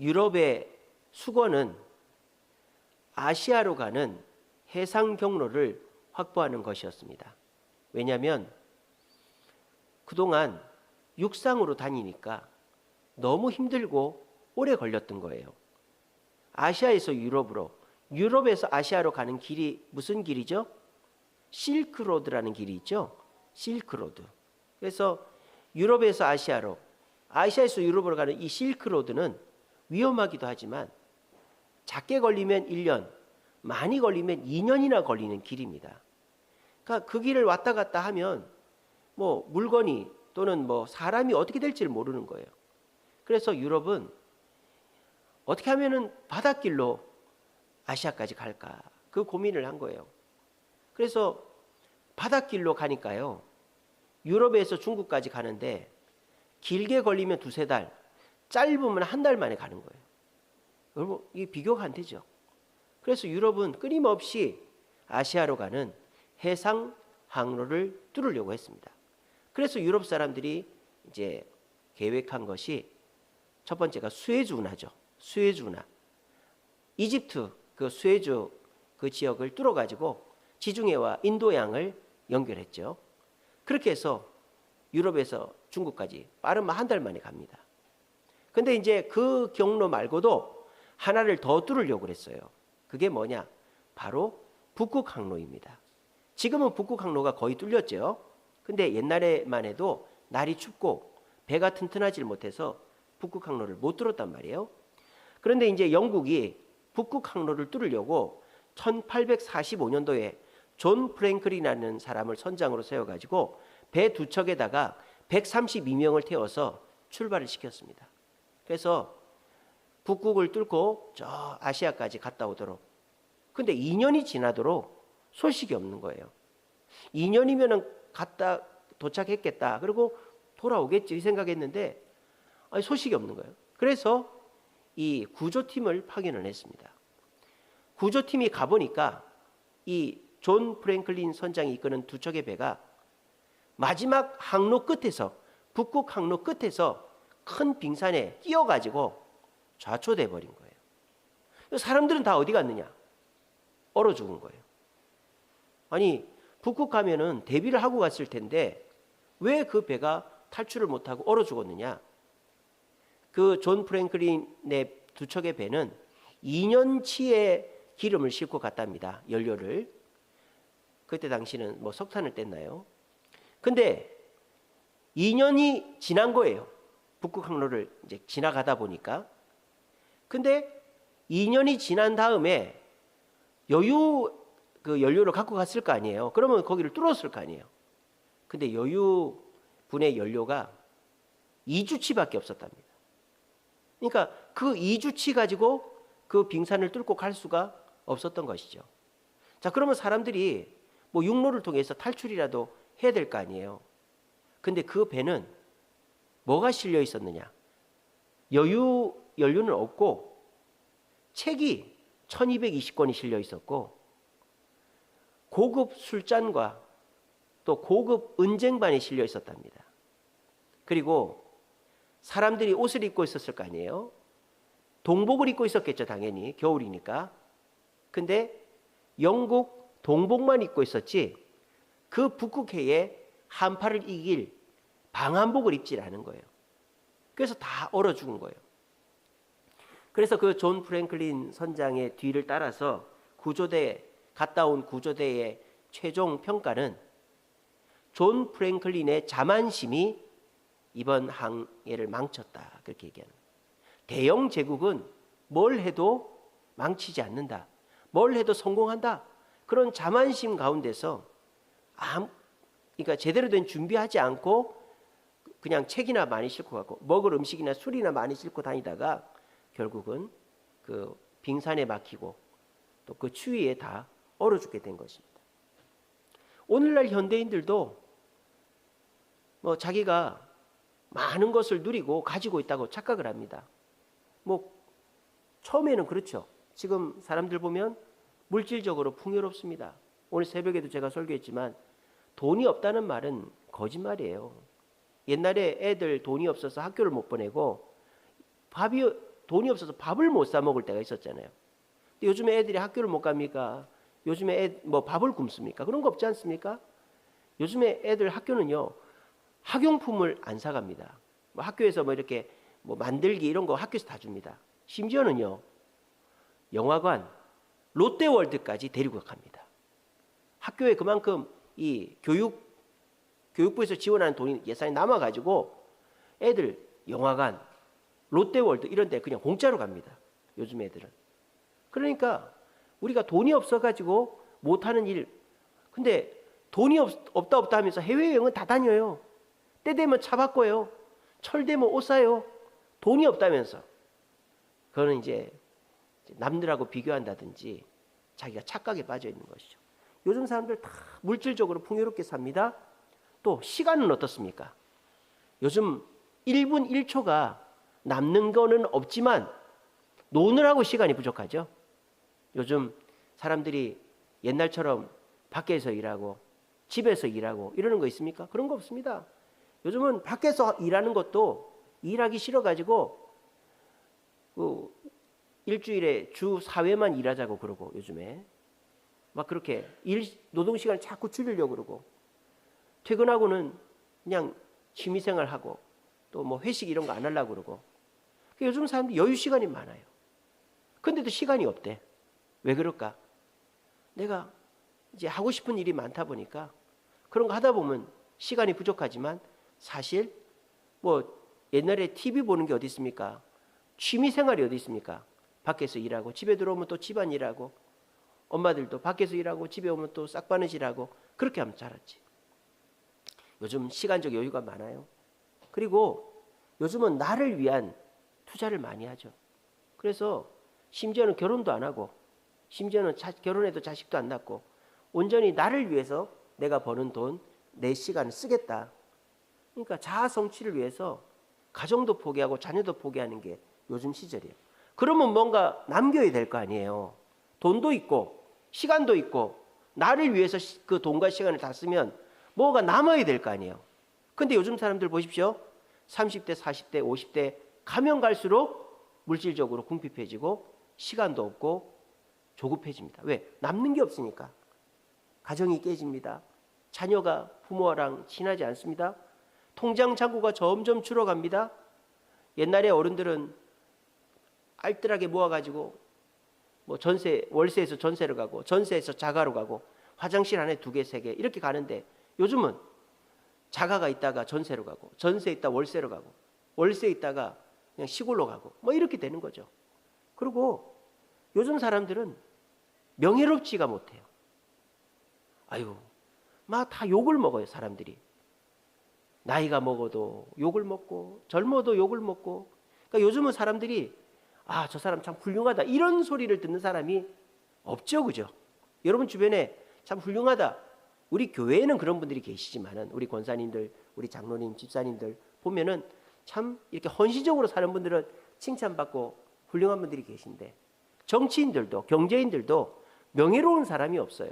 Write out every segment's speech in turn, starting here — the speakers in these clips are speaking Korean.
유럽의 수거는 아시아로 가는 해상 경로를 확보하는 것이었습니다. 왜냐하면 그동안 육상으로 다니니까 너무 힘들고 오래 걸렸던 거예요. 아시아에서 유럽으로, 유럽에서 아시아로 가는 길이 무슨 길이죠? 실크로드라는 길이 있죠. 실크로드. 그래서 유럽에서 아시아로, 아시아에서 유럽으로 가는 이 실크로드는 위험하기도 하지만 작게 걸리면 1년, 많이 걸리면 2년이나 걸리는 길입니다. 그러니까 그 길을 왔다 갔다 하면 뭐 물건이 또는 뭐 사람이 어떻게 될지를 모르는 거예요. 그래서 유럽은 어떻게 하면은 바닷길로 아시아까지 갈까? 그 고민을 한 거예요. 그래서 바닷길로 가니까요. 유럽에서 중국까지 가는데 길게 걸리면 2~3달, 짧으면 1달 만에 가는 거예요. 여러분, 이게 비교가 안 되죠. 그래서 유럽은 끊임없이 아시아로 가는 해상 항로를 뚫으려고 했습니다. 그래서 유럽 사람들이 이제 계획한 것이 첫 번째가 수에즈 운하죠. 수에즈 운하. 이집트 그 수에즈 그 지역을 뚫어가지고 지중해와 인도양을 연결했죠. 그렇게 해서 유럽에서 중국까지 빠르면 1달 만에 갑니다. 근데 이제 그 경로 말고도 하나를 더 뚫으려고 그랬어요. 그게 뭐냐? 바로 북극 항로입니다. 지금은 북극 항로가 거의 뚫렸죠. 근데 옛날에만 해도 날이 춥고 배가 튼튼하지 못해서 북극 항로를 못 뚫었단 말이에요. 그런데 이제 영국이 북극 항로를 뚫으려고 1845년도에 존 프랭클이라는 사람을 선장으로 세워가지고 배 2척에다가 132명을 태워서 출발을 시켰습니다. 그래서 북극을 뚫고 저 아시아까지 갔다 오도록. 근데 2년이 지나도록 소식이 없는 거예요. 2년이면 갔다 도착했겠다. 그리고 돌아오겠지 생각했는데 소식이 없는 거예요. 그래서 이 구조팀을 파견을 했습니다. 구조팀이 가보니까 이 존 프랭클린 선장이 이끄는 2척의 배가 마지막 항로 끝에서, 북극 항로 끝에서 큰 빙산에 끼어가지고 좌초돼 버린 거예요. 사람들은 다 어디 갔느냐? 얼어 죽은 거예요. 아니, 북극 가면은 대비를 하고 갔을 텐데 왜 그 배가 탈출을 못하고 얼어 죽었느냐? 그 존 프랭클린의 2척의 배는 2년치의 기름을 싣고 갔답니다. 연료를. 그때 당시는 뭐 석탄을 뗐나요? 근데 2년이 지난 거예요. 북극 항로를 이제 지나가다 보니까. 근데 2년이 지난 다음에 여유 그 연료를 갖고 갔을 거 아니에요. 그러면 거기를 뚫었을 거 아니에요. 근데 여유 분의 연료가 2주치밖에 없었답니다. 그러니까 그 2주치 가지고 그 빙산을 뚫고 갈 수가 없었던 것이죠. 자, 그러면 사람들이 뭐 육로를 통해서 탈출이라도 해야 될 거 아니에요. 근데 그 배는 뭐가 실려 있었느냐? 연료는 없고 책이 1220권이 실려 있었고 고급 술잔과 또 고급 은쟁반이 실려 있었답니다. 그리고 사람들이 옷을 입고 있었을 거 아니에요. 동복을 입고 있었겠죠, 당연히. 겨울이니까. 근데 영국 동복만 입고 있었지 그 북극해에 한파를 이길 방한복을 입질 않은 거예요. 그래서 다 얼어 죽은 거예요. 그래서 그 존 프랭클린 선장의 뒤를 따라서 갔다 온 구조대의 최종 평가는 존 프랭클린의 자만심이 이번 항해를 망쳤다. 그렇게 얘기하는 거예요. 대영 제국은 뭘 해도 망치지 않는다. 뭘 해도 성공한다. 그런 자만심 가운데서 그러니까 제대로 된 준비하지 않고 그냥 책이나 많이 싣고 가고 먹을 음식이나 술이나 많이 싣고 다니다가 결국은 그 빙산에 막히고 또 그 추위에 다 얼어 죽게 된 것입니다. 오늘날 현대인들도 뭐 자기가 많은 것을 누리고 가지고 있다고 착각을 합니다. 뭐 처음에는 그렇죠. 지금 사람들 보면 물질적으로 풍요롭습니다. 오늘 새벽에도 제가 설교했지만 돈이 없다는 말은 거짓말이에요. 옛날에 애들 돈이 없어서 학교를 못 보내고 밥이 돈이 없어서 밥을 못 사 먹을 때가 있었잖아요. 근데 요즘에 애들이 학교를 못 갑니까? 요즘에 뭐 밥을 굶습니까? 그런 거 없지 않습니까? 요즘에 애들 학교는요, 학용품을 안 사갑니다. 뭐 학교에서 뭐 이렇게 뭐 만들기 이런 거 학교에서 다 줍니다. 심지어는요, 영화관, 롯데월드까지 데리고 갑니다. 학교에 그만큼 이 교육부에서 지원하는 돈이 예산이 남아가지고 애들 영화관, 롯데월드 이런 데 그냥 공짜로 갑니다. 요즘 애들은. 그러니까 우리가 돈이 없어가지고 못하는 일, 근데 돈이 없다 하면서 해외여행은 다 다녀요. 때 되면 차 바꿔요. 철 되면 옷 사요. 돈이 없다면서. 그거는 이제 남들하고 비교한다든지 자기가 착각에 빠져 있는 것이죠. 요즘 사람들 다 물질적으로 풍요롭게 삽니다. 또 시간은 어떻습니까? 요즘 1분 1초가 남는 거는 없지만 노느라고 시간이 부족하죠. 요즘 사람들이 옛날처럼 밖에서 일하고 집에서 일하고 이러는 거 있습니까? 그런 거 없습니다. 요즘은 밖에서 일하는 것도 일하기 싫어가지고 일주일에 주 4회만 일하자고 그러고 요즘에 막 그렇게 노동시간을 자꾸 줄이려고 그러고 퇴근하고는 그냥 취미생활하고 또 뭐 회식 이런 거 안 하려고 그러고 요즘 사람들이 여유 시간이 많아요. 근데도 시간이 없대. 왜 그럴까? 내가 이제 하고 싶은 일이 많다 보니까 그런 거 하다 보면 시간이 부족하지만 사실 뭐 옛날에 TV 보는 게 어디 있습니까? 취미생활이 어디 있습니까? 밖에서 일하고 집에 들어오면 또 집안일하고 엄마들도 밖에서 일하고 집에 오면 또 싹바느질하고 그렇게 하면 자랐지. 요즘 시간적 여유가 많아요. 그리고 요즘은 나를 위한 투자를 많이 하죠. 그래서 심지어는 결혼도 안 하고 심지어는 결혼해도 자식도 안 낳고 온전히 나를 위해서 내가 버는 돈, 내 시간을 쓰겠다. 그러니까 자아 성취를 위해서 가정도 포기하고 자녀도 포기하는 게 요즘 시절이에요. 그러면 뭔가 남겨야 될 거 아니에요. 돈도 있고 시간도 있고 나를 위해서 그 돈과 시간을 다 쓰면 뭐가 남아야 될 거 아니에요. 근데 요즘 사람들 보십시오. 30대, 40대, 50대 가면 갈수록 물질적으로 궁핍해지고 시간도 없고 조급해집니다. 왜? 남는 게 없으니까. 가정이 깨집니다. 자녀가 부모랑 친하지 않습니다. 통장 잔고가 점점 줄어갑니다. 옛날에 어른들은 알뜰하게 모아가지고 뭐 월세에서 전세를 가고 전세에서 자가로 가고 화장실 안에 2개, 3개 이렇게 가는데 요즘은 자가가 있다가 전세로 가고 전세 있다 월세로 가고 월세 있다가 그냥 시골로 가고 뭐 이렇게 되는 거죠. 그리고 요즘 사람들은 명예롭지가 못해요. 아유, 막 다 욕을 먹어요, 사람들이. 나이가 먹어도 욕을 먹고 젊어도 욕을 먹고. 그러니까 요즘은 사람들이 저 사람 참 훌륭하다 이런 소리를 듣는 사람이 없죠, 그죠? 여러분 주변에 참 훌륭하다. 우리 교회에는 그런 분들이 계시지만은 우리 권사님들, 우리 장로님, 집사님들 보면은 참 이렇게 헌신적으로 사는 분들은 칭찬받고 훌륭한 분들이 계신데 정치인들도 경제인들도 명예로운 사람이 없어요.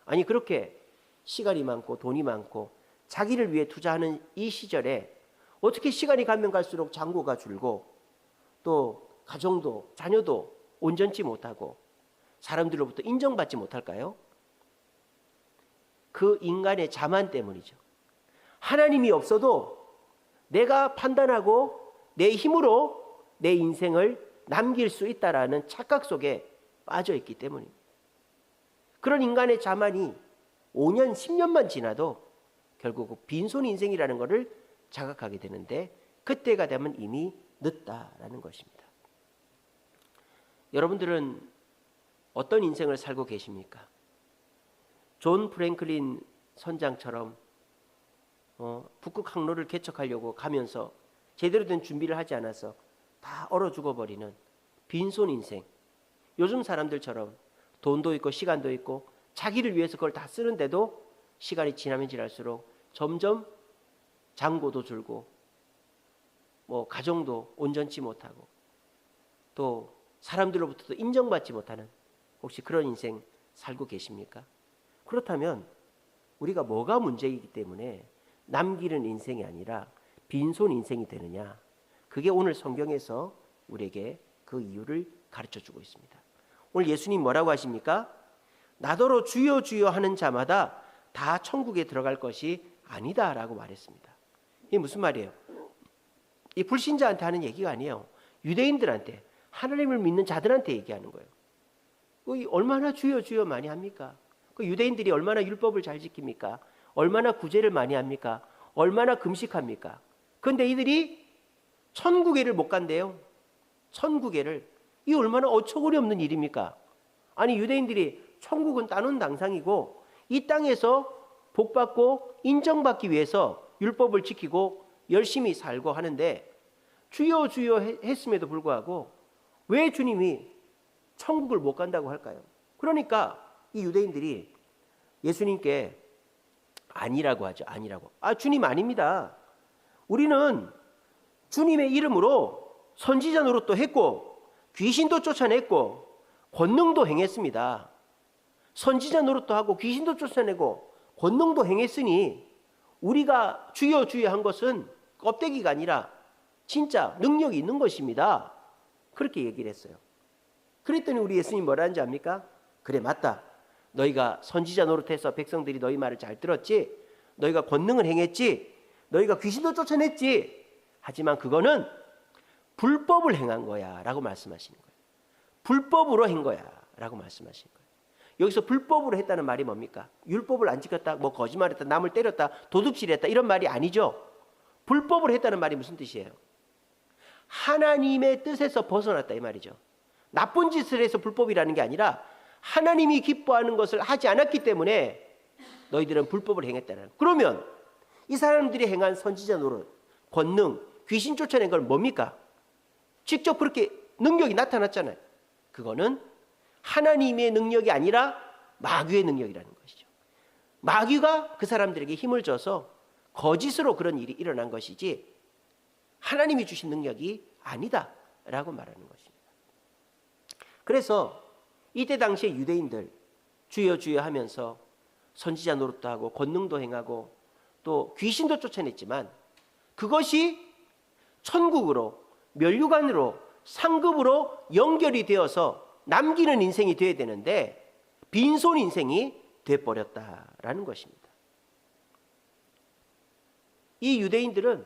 아니 그렇게 시간이 많고 돈이 많고 자기를 위해 투자하는 이 시절에 어떻게 시간이 가면 갈수록 잔고가 줄고 또 가정도 자녀도 온전치 못하고 사람들로부터 인정받지 못할까요? 그 인간의 자만 때문이죠. 하나님이 없어도 내가 판단하고 내 힘으로 내 인생을 남길 수 있다라는 착각 속에 빠져 있기 때문입니다. 그런 인간의 자만이 5년, 10년만 지나도 결국 빈손 인생이라는 것을 자각하게 되는데 그때가 되면 이미 늦다라는 것입니다. 여러분들은 어떤 인생을 살고 계십니까? 존 프랭클린 선장처럼 북극 항로를 개척하려고 가면서 제대로 된 준비를 하지 않아서 다 얼어 죽어버리는 빈손 인생. 요즘 사람들처럼 돈도 있고 시간도 있고 자기를 위해서 그걸 다 쓰는데도 시간이 지나면 지날수록 점점 잔고도 줄고 뭐 가정도 온전치 못하고 또 사람들로부터도 인정받지 못하는 혹시 그런 인생 살고 계십니까? 그렇다면 우리가 뭐가 문제이기 때문에 남기는 인생이 아니라 빈손 인생이 되느냐? 그게 오늘 성경에서 우리에게 그 이유를 가르쳐주고 있습니다. 오늘 예수님 뭐라고 하십니까? 나더러 주여 주여 하는 자마다 다 천국에 들어갈 것이 아니다 라고 말했습니다. 이게 무슨 말이에요? 이 불신자한테 하는 얘기가 아니에요. 유대인들한테, 하나님을 믿는 자들한테 얘기하는 거예요. 얼마나 주여 주여 많이 합니까? 그 유대인들이 얼마나 율법을 잘 지킵니까? 얼마나 구제를 많이 합니까? 얼마나 금식합니까? 그런데 이들이 천국에를 못 간대요. 천국에를. 이 얼마나 어처구니 없는 일입니까? 아니, 유대인들이 천국은 따놓은 당상이고 이 땅에서 복받고 인정받기 위해서 율법을 지키고 열심히 살고 하는데 주여 주여 했음에도 불구하고 왜 주님이 천국을 못 간다고 할까요? 그러니까 이 유대인들이 예수님께 아니라고 하죠. 아니라고. 주님 아닙니다. 우리는 주님의 이름으로 선지자 노릇도 했고 귀신도 쫓아냈고 권능도 행했습니다. 선지자 노릇도 하고 귀신도 쫓아내고 권능도 행했으니 우리가 주여 주여 한 것은 껍데기가 아니라 진짜 능력이 있는 것입니다. 그렇게 얘기를 했어요. 그랬더니 우리 예수님 뭐라 하는지 압니까? 그래, 맞다. 너희가 선지자 노릇해서 백성들이 너희 말을 잘 들었지. 너희가 권능을 행했지. 너희가 귀신도 쫓아냈지. 하지만 그거는 불법을 행한 거야 라고 말씀하시는 거예요. 불법으로 한 거야 라고 말씀하시는 거예요. 여기서 불법으로 했다는 말이 뭡니까? 율법을 안 지켰다, 뭐 거짓말했다, 남을 때렸다, 도둑질했다 이런 말이 아니죠. 불법으로 했다는 말이 무슨 뜻이에요? 하나님의 뜻에서 벗어났다 이 말이죠. 나쁜 짓을 해서 불법이라는 게 아니라 하나님이 기뻐하는 것을 하지 않았기 때문에 너희들은 불법을 행했다는 거예요. 그러면 이 사람들이 행한 선지자 노릇, 권능, 귀신 쫓아낸 건 뭡니까? 직접 그렇게 능력이 나타났잖아요. 그거는 하나님의 능력이 아니라 마귀의 능력이라는 것이죠. 마귀가 그 사람들에게 힘을 줘서 거짓으로 그런 일이 일어난 것이지 하나님이 주신 능력이 아니다라고 말하는 것입니다. 그래서 이때 당시에 유대인들 주여 주여 하면서 선지자 노릇도 하고 권능도 행하고 또 귀신도 쫓아냈지만 그것이 천국으로 면류관으로 상급으로 연결이 되어서 남기는 인생이 되어야 되는데 빈손 인생이 돼버렸다라는 것입니다. 이 유대인들은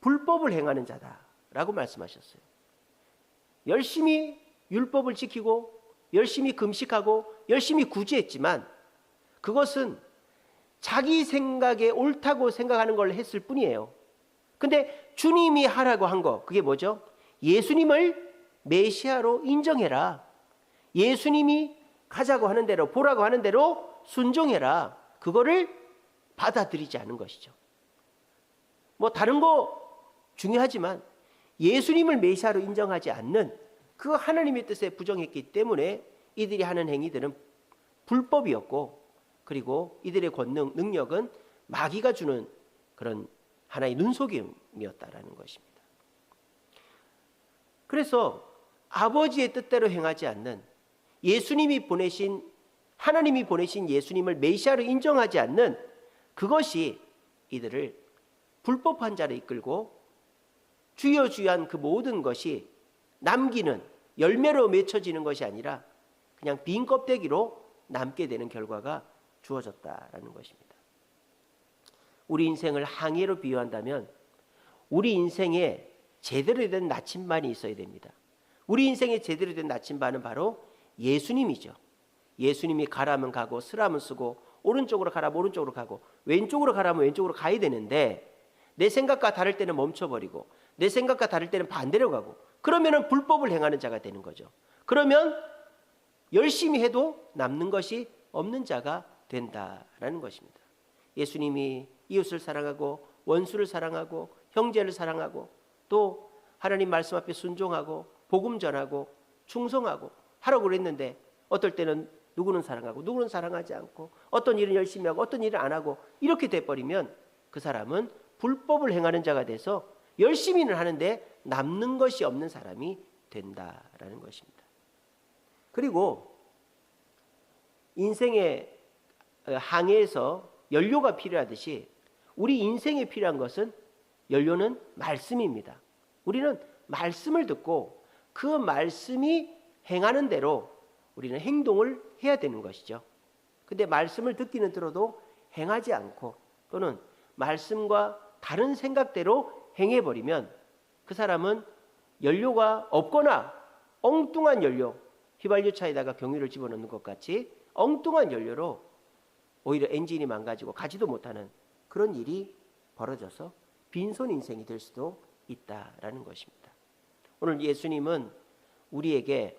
불법을 행하는 자다라고 말씀하셨어요. 열심히 율법을 지키고 열심히 금식하고 열심히 구제했지만 그것은 자기 생각에 옳다고 생각하는 걸 했을 뿐이에요. 근데 주님이 하라고 한 거 그게 뭐죠? 예수님을 메시아로 인정해라. 예수님이 가자고 하는 대로 보라고 하는 대로 순종해라. 그거를 받아들이지 않은 것이죠. 뭐 다른 거 중요하지만 예수님을 메시아로 인정하지 않는 그 하나님의 뜻에 부정했기 때문에 이들이 하는 행위들은 불법이었고 그리고 이들의 권능, 능력은 마귀가 주는 그런 하나의 눈속임이었다라는 것입니다. 그래서 아버지의 뜻대로 행하지 않는 예수님이 보내신 하나님이 보내신 예수님을 메시아로 인정하지 않는 그것이 이들을 불법한 자를 이끌고 주여 주여한 그 모든 것이 남기는 열매로 맺혀지는 것이 아니라 그냥 빈 껍데기로 남게 되는 결과가 주어졌다라는 것입니다. 우리 인생을 항해로 비유한다면 우리 인생에 제대로 된 나침반이 있어야 됩니다. 우리 인생에 제대로 된 나침반은 바로 예수님이죠. 예수님이 가라면 가고 쓰라면 쓰고 오른쪽으로 가라면 오른쪽으로 가고 왼쪽으로 가라면 왼쪽으로 가야 되는데 내 생각과 다를 때는 멈춰버리고 내 생각과 다를 때는 반대로 가고 그러면 불법을 행하는 자가 되는 거죠. 그러면 열심히 해도 남는 것이 없는 자가 된다라는 것입니다. 예수님이 이웃을 사랑하고 원수를 사랑하고 형제를 사랑하고 또 하나님 말씀 앞에 순종하고 복음 전하고 충성하고 하라고 그랬는데 어떨 때는 누구는 사랑하고 누구는 사랑하지 않고 어떤 일은 열심히 하고 어떤 일은 안 하고 이렇게 돼버리면 그 사람은 불법을 행하는 자가 돼서 열심히는 하는데 남는 것이 없는 사람이 된다라는 것입니다. 그리고 인생의 항해에서 연료가 필요하듯이 우리 인생에 필요한 것은 연료는 말씀입니다. 우리는 말씀을 듣고 그 말씀이 행하는 대로 우리는 행동을 해야 되는 것이죠. 근데 말씀을 듣기는 들어도 행하지 않고 또는 말씀과 다른 생각대로 행해버리면 그 사람은 연료가 없거나 엉뚱한 연료, 휘발유차에다가 경유를 집어넣는 것 같이 엉뚱한 연료로 오히려 엔진이 망가지고 가지도 못하는 그런 일이 벌어져서 빈손 인생이 될 수도 있다라는 것입니다. 오늘 예수님은 우리에게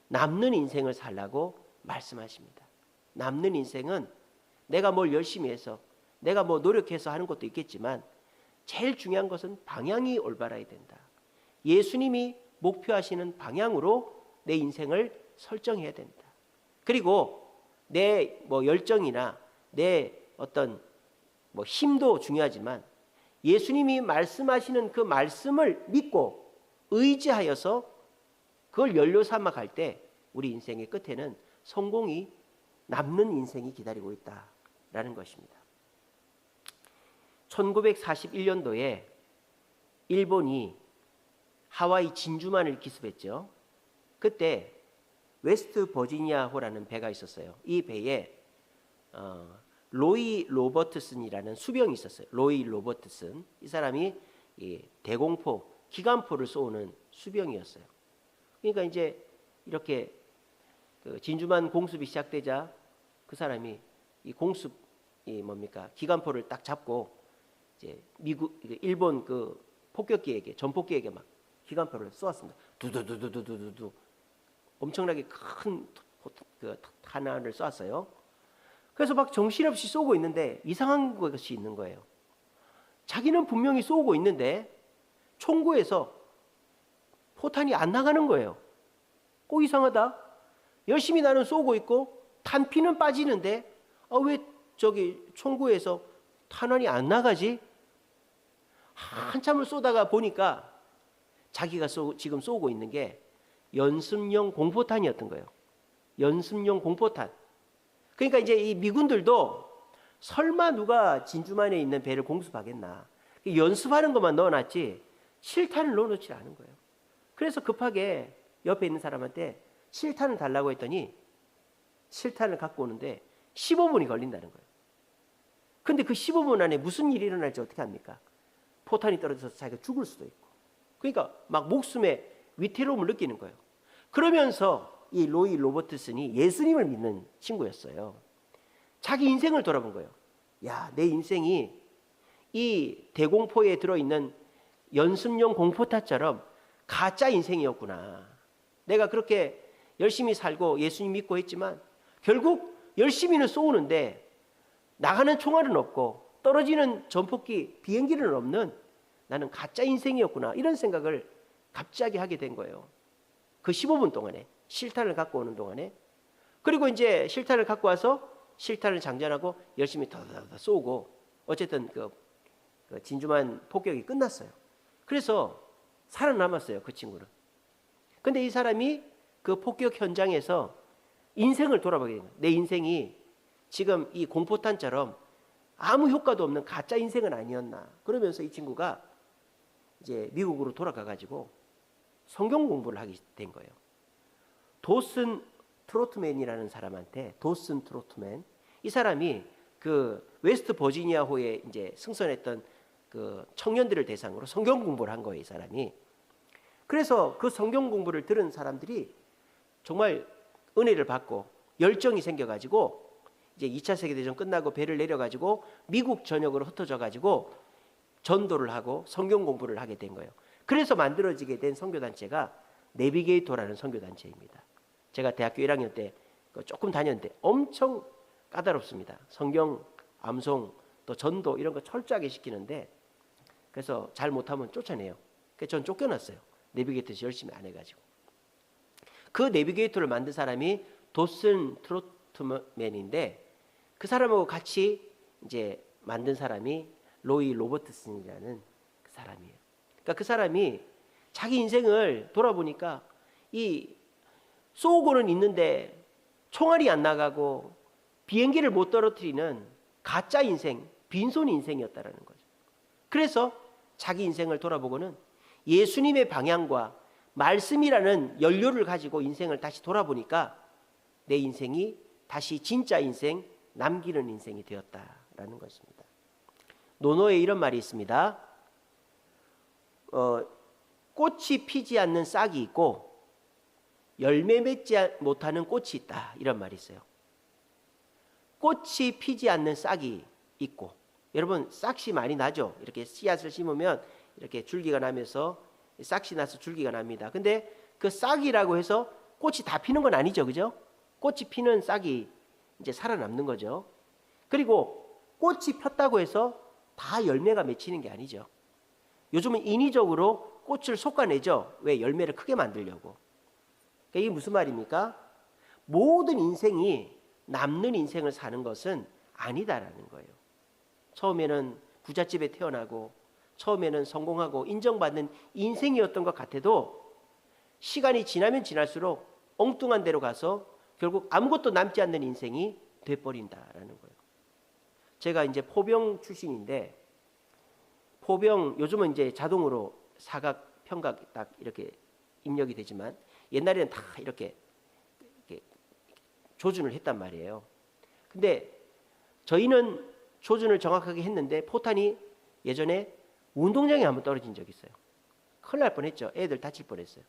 남는 인생을 살라고 말씀하십니다. 남는 인생은 내가 뭘 열심히 해서 내가 뭐 노력해서 하는 것도 있겠지만 제일 중요한 것은 방향이 올바라야 된다. 예수님이 목표하시는 방향으로 내 인생을 설정해야 된다. 그리고 내 뭐 열정이나 내 어떤 뭐 힘도 중요하지만 예수님이 말씀하시는 그 말씀을 믿고 의지하여서 그걸 연료 삼아 갈 때 우리 인생의 끝에는 성공이 남는 인생이 기다리고 있다라는 것입니다. 1941년도에 일본이 하와이 진주만을 기습했죠. 그때 웨스트 버지니아호라는 배가 있었어요. 이 배에 로이 로버트슨이라는 수병이 있었어요. 로이 로버트슨. 이 사람이 대공포, 기관포를 쏘는 수병이었어요. 그러니까 이제 이렇게 그 진주만 공습이 시작되자 그 사람이 이 공습 기관포를 딱 잡고 이제 일본 그 폭격기에게 전폭기에게 막 기관포를 쏘았습니다. 두두두두두두두 엄청나게 큰 그 탄환을 쏘았어요. 그래서 막 정신없이 쏘고 있는데 이상한 것이 있는 거예요. 자기는 분명히 쏘고 있는데 총구에서 포탄이 안 나가는 거예요. 꼭 이상하다. 열심히 나는 쏘고 있고 탄피는 빠지는데 왜 저기 총구에서 탄환이 안 나가지? 한참을 쏘다가 보니까 자기가 지금 쏘고 있는 게 연습용 공포탄이었던 거예요. 연습용 공포탄. 그러니까 이제 이 미군들도 설마 누가 진주만에 있는 배를 공습하겠나. 연습하는 것만 넣어놨지 실탄을 넣어놓지 않은 거예요. 그래서 급하게 옆에 있는 사람한테 실탄을 달라고 했더니 실탄을 갖고 오는데 15분이 걸린다는 거예요. 근데 그 15분 안에 무슨 일이 일어날지 어떻게 합니까? 포탄이 떨어져서 자기가 죽을 수도 있고. 그러니까 막 목숨에 위태로움을 느끼는 거예요. 그러면서 이 로이 로버트슨이 예수님을 믿는 친구였어요. 자기 인생을 돌아본 거예요. 야, 내 인생이 이 대공포에 들어있는 연습용 공포탄처럼 가짜 인생이었구나. 내가 그렇게 열심히 살고 예수님 믿고 했지만 결국 열심히는 쏘는데 나가는 총알은 없고 떨어지는 전폭기, 비행기는 없는 나는 가짜 인생이었구나. 이런 생각을 갑자기 하게 된 거예요. 그 15분 동안에 실탄을 갖고 오는 동안에. 그리고 이제 실탄을 갖고 와서 실탄을 장전하고 열심히 더더더 쏘고 어쨌든 그 진주만 폭격이 끝났어요. 그래서 살아남았어요. 그 친구는. 근데 이 사람이 그 폭격 현장에서 인생을 돌아보게 된 거예요. 내 인생이 지금 이 공포탄처럼 아무 효과도 없는 가짜 인생은 아니었나. 그러면서 이 친구가 이제 미국으로 돌아가 가지고 성경 공부를 하게 된 거예요. 도슨 트로트맨이라는 사람한테 도슨 트로트맨 이 사람이 그 웨스트 버지니아호에 이제 승선했던 그 청년들을 대상으로 성경 공부를 한 거예요, 이 사람이. 그래서 그 성경 공부를 들은 사람들이 정말 은혜를 받고 열정이 생겨가지고 이제 2차 세계대전 끝나고 배를 내려가지고 미국 전역으로 흩어져가지고 전도를 하고 성경 공부를 하게 된 거예요. 그래서 만들어지게 된 선교단체가 내비게이터라는 선교단체입니다. 제가 대학교 1학년 때 조금 다녔는데 엄청 까다롭습니다. 성경, 암송, 또 전도 이런 거 철저하게 시키는데 그래서 잘 못하면 쫓아내요. 그래서 전 쫓겨났어요. 내비게이터에서 열심히 안 해가지고. 그 내비게이터를 만든 사람이 도슨 트로트맨인데 그 사람하고 같이 이제 만든 사람이 로이 로버트슨이라는 그 사람이에요. 그러니까 그 사람이 자기 인생을 돌아보니까 이 쏘고는 있는데 총알이 안 나가고 비행기를 못 떨어뜨리는 가짜 인생, 빈손 인생이었다라는 거죠. 그래서 자기 인생을 돌아보고는 예수님의 방향과 말씀이라는 연료를 가지고 인생을 다시 돌아보니까 내 인생이 다시 진짜 인생, 남기는 인생이 되었다라는 것입니다. 노노에 이런 말이 있습니다. 꽃이 피지 않는 싹이 있고 열매 맺지 못하는 꽃이 있다, 이런 말이 있어요. 꽃이 피지 않는 싹이 있고, 여러분 싹이 많이 나죠. 이렇게 씨앗을 심으면 이렇게 줄기가 나면서 싹이 나서 줄기가 납니다. 근데 그 싹이라고 해서 꽃이 다 피는 건 아니죠, 그죠? 꽃이 피는 싹이 이제 살아남는 거죠. 그리고 꽃이 폈다고 해서 다 열매가 맺히는 게 아니죠. 요즘은 인위적으로 꽃을 솎아내죠. 왜? 열매를 크게 만들려고. 그러니까 이게 무슨 말입니까? 모든 인생이 남는 인생을 사는 것은 아니다라는 거예요. 처음에는 부잣집에 태어나고 처음에는 성공하고 인정받는 인생이었던 것 같아도 시간이 지나면 지날수록 엉뚱한 데로 가서 결국 아무것도 남지 않는 인생이 돼버린다라는 거예요. 제가 이제 포병 출신인데, 포병 요즘은 이제 자동으로 사각, 평각 딱 이렇게 입력이 되지만 옛날에는 다 이렇게 조준을 했단 말이에요. 근데 저희는 조준을 정확하게 했는데 포탄이 예전에 운동장에 한번 떨어진 적이 있어요. 큰일 날 뻔했죠. 애들 다칠 뻔했어요.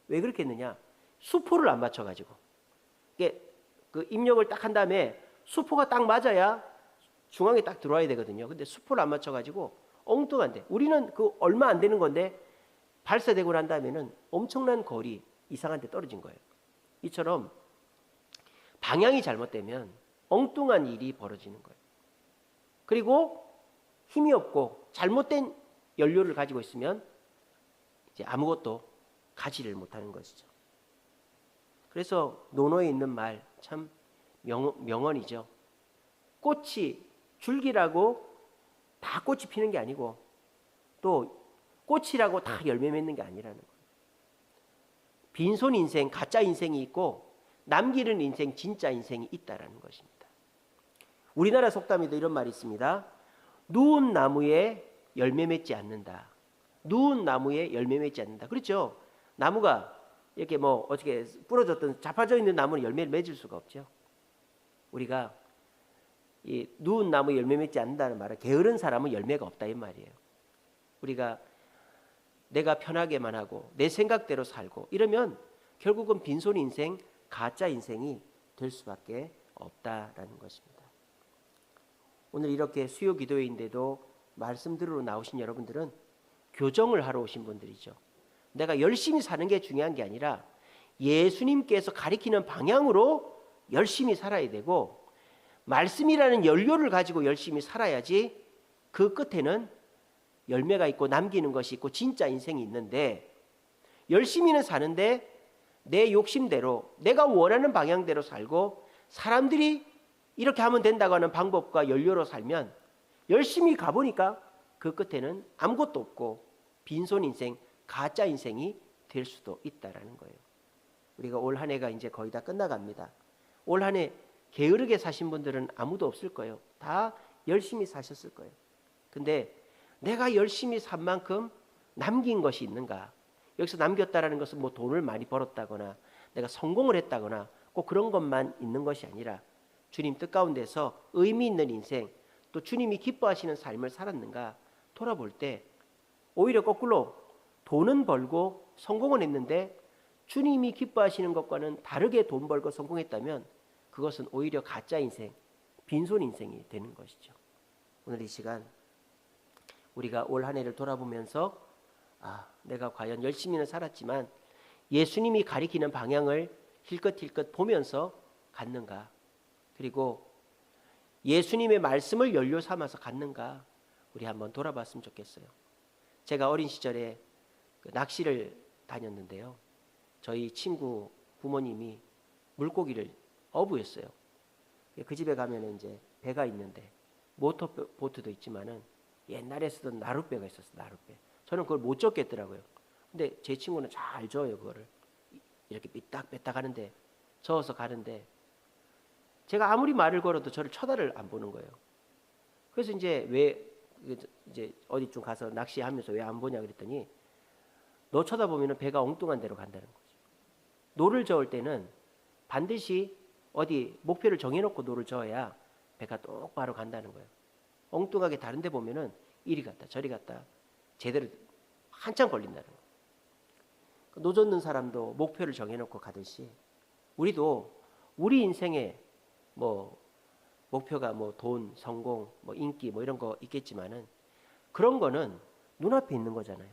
왜 그렇게 했느냐? 수포를 안 맞춰가지고. 이게 그 입력을 딱 한 다음에 수포가 딱 맞아야 중앙에 딱 들어와야 되거든요. 근데 수포를 안 맞춰가지고 엉뚱한데, 우리는 그 얼마 안 되는 건데 발사되고 난 다음에는 엄청난 거리 이상한 데 떨어진 거예요. 이처럼 방향이 잘못되면 엉뚱한 일이 벌어지는 거예요. 그리고 힘이 없고 잘못된 연료를 가지고 있으면 이제 아무것도 가지를 못하는 것이죠. 그래서 논어에 있는 말 참 명언이죠. 꽃이 줄기라고 다 꽃이 피는 게 아니고 또 꽃이라고 다 열매 맺는 게 아니라는 거예요. 빈손 인생, 가짜 인생이 있고 남기는 인생, 진짜 인생이 있다라는 것입니다. 우리나라 속담에도 이런 말이 있습니다. 누운 나무에 열매 맺지 않는다. 누운 나무에 열매 맺지 않는다. 그렇죠? 나무가 이렇게 뭐 어떻게 부러졌던 자빠져 있는 나무는 열매를 맺을 수가 없죠. 우리가 이 누운 나무에 열매 맺지 않는다는 말은 게으른 사람은 열매가 없다 이 말이에요. 우리가 내가 편하게만 하고 내 생각대로 살고 이러면 결국은 빈손 인생, 가짜 인생이 될 수밖에 없다라는 것입니다. 오늘 이렇게 수요 기도회인데도 말씀 들으러 나오신 여러분들은 교정을 하러 오신 분들이죠. 내가 열심히 사는 게 중요한 게 아니라 예수님께서 가리키는 방향으로 열심히 살아야 되고, 말씀이라는 연료를 가지고 열심히 살아야지 그 끝에는 열매가 있고 남기는 것이 있고 진짜 인생이 있는데, 열심히는 사는데 내 욕심대로 내가 원하는 방향대로 살고 사람들이 이렇게 하면 된다고 하는 방법과 연료로 살면 열심히 가보니까 그 끝에는 아무것도 없고 빈손 인생, 가짜 인생이 될 수도 있다라는 거예요. 우리가 올 한 해가 이제 거의 다 끝나갑니다. 올 한 해 게으르게 사신 분들은 아무도 없을 거예요. 다 열심히 사셨을 거예요. 근데 내가 열심히 산 만큼 남긴 것이 있는가? 여기서 남겼다라는 것은 뭐 돈을 많이 벌었다거나 내가 성공을 했다거나 꼭 그런 것만 있는 것이 아니라 주님 뜻 가운데서 의미 있는 인생, 또 주님이 기뻐하시는 삶을 살았는가 돌아볼 때 오히려 거꾸로 돈은 벌고 성공은 했는데 주님이 기뻐하시는 것과는 다르게 돈 벌고 성공했다면 그것은 오히려 가짜 인생, 빈손 인생이 되는 것이죠. 오늘 이 시간 우리가 올 한 해를 돌아보면서 내가 과연 열심히는 살았지만 예수님이 가리키는 방향을 힐끗힐끗 보면서 갔는가, 그리고 예수님의 말씀을 연료 삼아서 갔는가 우리 한번 돌아봤으면 좋겠어요. 제가 어린 시절에 낚시를 다녔는데요. 저희 친구 부모님이 물고기를 어부였어요. 그 집에 가면 이제 배가 있는데 모터보트도 있지만은 옛날에 쓰던 나룻배가 있었어요. 나룻배. 저는 그걸 못 젓겠더라고요. 근데 제 친구는 잘 져요. 그거를 이렇게 삐딱빼딱 하는데 저어서 가는데 제가 아무리 말을 걸어도 저를 쳐다를 안 보는 거예요. 그래서 이제 왜 이제 어디쯤 가서 낚시하면서 왜 안 보냐 그랬더니 너 쳐다보면 배가 엉뚱한 데로 간다는 거죠. 노를 저을 때는 반드시 어디 목표를 정해놓고 노를 저어야 배가 똑바로 간다는 거예요. 엉뚱하게 다른 데 보면은 이리 갔다 저리 갔다 제대로 한참 걸린다는 거예요. 노 젓는 사람도 목표를 정해놓고 가듯이 우리도 우리 인생에 뭐 목표가 뭐 돈, 성공, 뭐 인기 뭐 이런 거 있겠지만은 그런 거는 눈앞에 있는 거잖아요.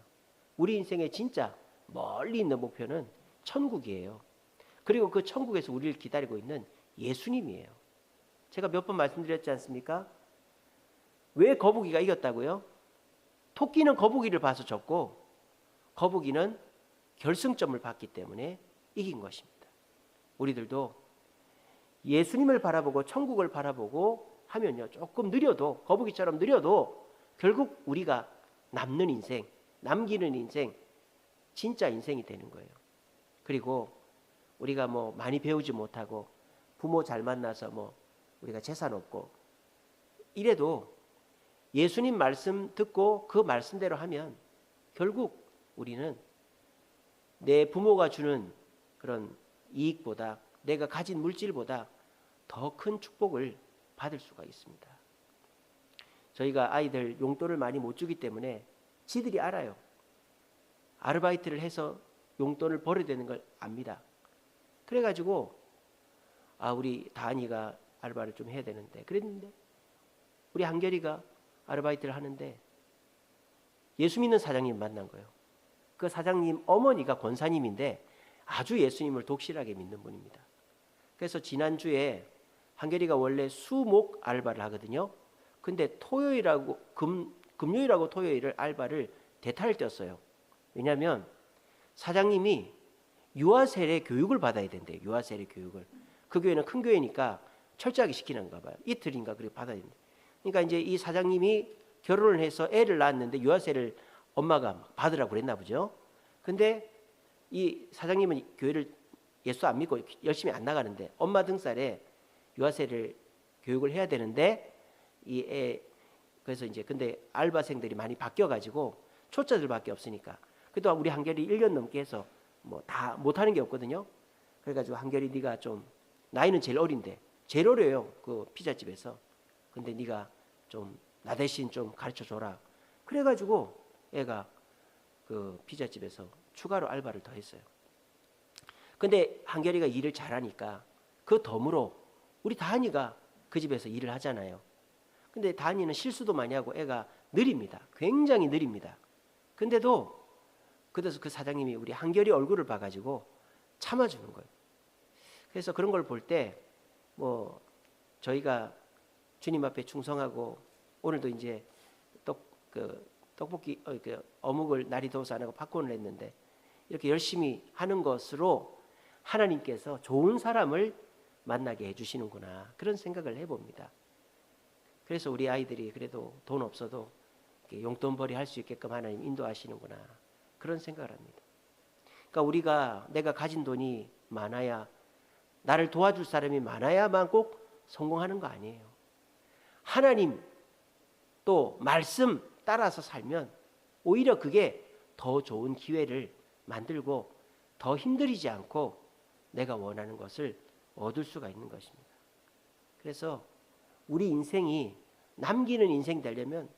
우리 인생의 진짜 멀리 있는 목표는 천국이에요. 그리고 그 천국에서 우리를 기다리고 있는 예수님이에요. 제가 몇 번 말씀드렸지 않습니까? 왜 거북이가 이겼다고요? 토끼는 거북이를 봐서 졌고 거북이는 결승점을 봤기 때문에 이긴 것입니다. 우리들도 예수님을 바라보고 천국을 바라보고 하면요, 조금 느려도 거북이처럼 느려도 결국 우리가 남는 인생, 남기는 인생, 진짜 인생이 되는 거예요. 그리고 우리가 뭐 많이 배우지 못하고 부모 잘 만나서 뭐 우리가 재산 없고 이래도 예수님 말씀 듣고 그 말씀대로 하면 결국 우리는 내 부모가 주는 그런 이익보다 내가 가진 물질보다 더 큰 축복을 받을 수가 있습니다. 저희가 아이들 용돈을 많이 못 주기 때문에 지들이 알아요. 아르바이트를 해서 용돈을 벌어야 되는 걸 압니다. 그래가지고 우리 다한이가 알바를 좀 해야 되는데 그랬는데 우리 한결이가 아르바이트를 하는데 예수 믿는 사장님 만난 거예요. 그 사장님 어머니가 권사님인데 아주 예수님을 독실하게 믿는 분입니다. 그래서 지난주에 한결이가 원래 수목 알바를 하거든요. 근데 토요일하고 금요일하고 토요일을 알바를 대타를 떼었어요. 왜냐하면 사장님이 유아세례 교육을 받아야 된대요. 유아세례 교육을. 그 교회는 큰 교회니까 철저하게 시키는가 봐요. 이틀인가 그렇게 받아야 된대. 그러니까 이제 이 사장님이 결혼을 해서 애를 낳았는데 유아세를 엄마가 받으라고 그랬나 보죠. 근데 이 사장님은 교회를 예수 안 믿고 열심히 안 나가는데 엄마 등살에 유아세를 교육을 해야 되는데 이 애 그래서 이제 근데 알바생들이 많이 바뀌어가지고 초짜들밖에 없으니까 그동안 우리 한결이 1년 넘게 해서 뭐 다 못하는 게 없거든요. 그래가지고 한결이 네가 좀 나이는 제일 어린데 제일 어려요 그 피자집에서. 근데 네가 좀 나 대신 좀 가르쳐 줘라. 그래가지고 애가 그 피자집에서 추가로 알바를 더 했어요. 근데 한결이가 일을 잘하니까 그 덤으로 우리 다한이가 그 집에서 일을 하잖아요. 근데 다한이는 실수도 많이 하고 애가 느립니다. 굉장히 느립니다. 근데도 그래서 그 사장님이 우리 한결이 얼굴을 봐가지고 참아주는 거예요. 그래서 그런 걸 볼 때 뭐 저희가 주님 앞에 충성하고 오늘도 이제 떡볶이 어묵을 날이 더워서 안 하고 팝콘을 했는데 이렇게 열심히 하는 것으로 하나님께서 좋은 사람을 만나게 해주시는구나 그런 생각을 해봅니다. 그래서 우리 아이들이 그래도 돈 없어도 용돈벌이 할 수 있게끔 하나님 인도하시는구나 그런 생각을 합니다. 그러니까 우리가 내가 가진 돈이 많아야 나를 도와줄 사람이 많아야만 꼭 성공하는 거 아니에요. 하나님 또 말씀 따라서 살면 오히려 그게 더 좋은 기회를 만들고 더 힘들이지 않고 내가 원하는 것을 얻을 수가 있는 것입니다. 그래서 우리 인생이 남기는 인생 되려면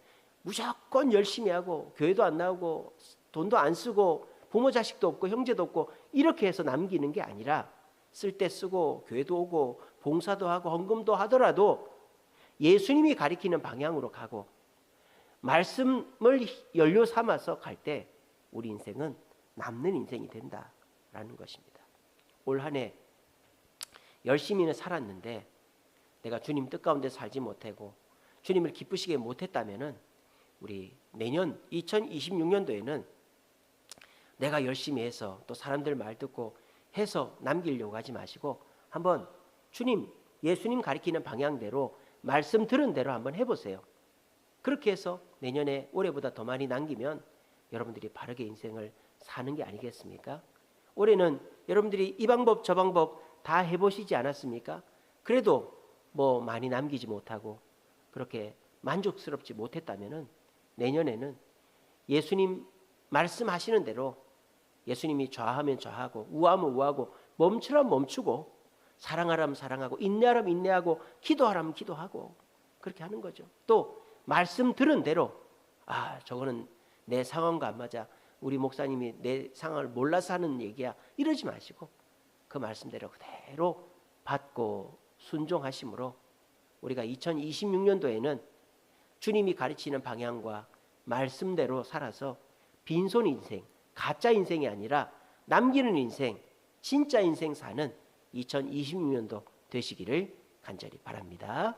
무조건 열심히 하고 교회도 안 나오고 돈도 안 쓰고 부모 자식도 없고 형제도 없고 이렇게 해서 남기는 게 아니라 쓸 때 쓰고 교회도 오고 봉사도 하고 헌금도 하더라도 예수님이 가리키는 방향으로 가고 말씀을 연료 삼아서 갈 때 우리 인생은 남는 인생이 된다라는 것입니다. 올 한 해 열심히는 살았는데 내가 주님 뜻 가운데 살지 못하고 주님을 기쁘시게 못했다면은 우리 내년 2026년도에는 내가 열심히 해서 또 사람들 말 듣고 해서 남기려고 하지 마시고 한번 주님, 예수님 가리키는 방향대로 말씀 들은 대로 한번 해보세요. 그렇게 해서 내년에 올해보다 더 많이 남기면 여러분들이 바르게 인생을 사는 게 아니겠습니까? 올해는 여러분들이 이 방법 저 방법 다 해보시지 않았습니까? 그래도 뭐 많이 남기지 못하고 그렇게 만족스럽지 못했다면은 내년에는 예수님 말씀하시는 대로 예수님이 좌하면 좌하고 우하면 우하고 멈추라면 멈추고 사랑하라면 사랑하고 인내하라면 인내하고 기도하라면 기도하고 그렇게 하는 거죠. 또 말씀 들은 대로 저거는 내 상황과 안 맞아. 우리 목사님이 내 상황을 몰라서 하는 얘기야. 이러지 마시고 그 말씀대로 그대로 받고 순종하심으로 우리가 2026년도에는 주님이 가르치는 방향과 말씀대로 살아서 빈손 인생, 가짜 인생이 아니라 남기는 인생, 진짜 인생 사는 2026년도 되시기를 간절히 바랍니다.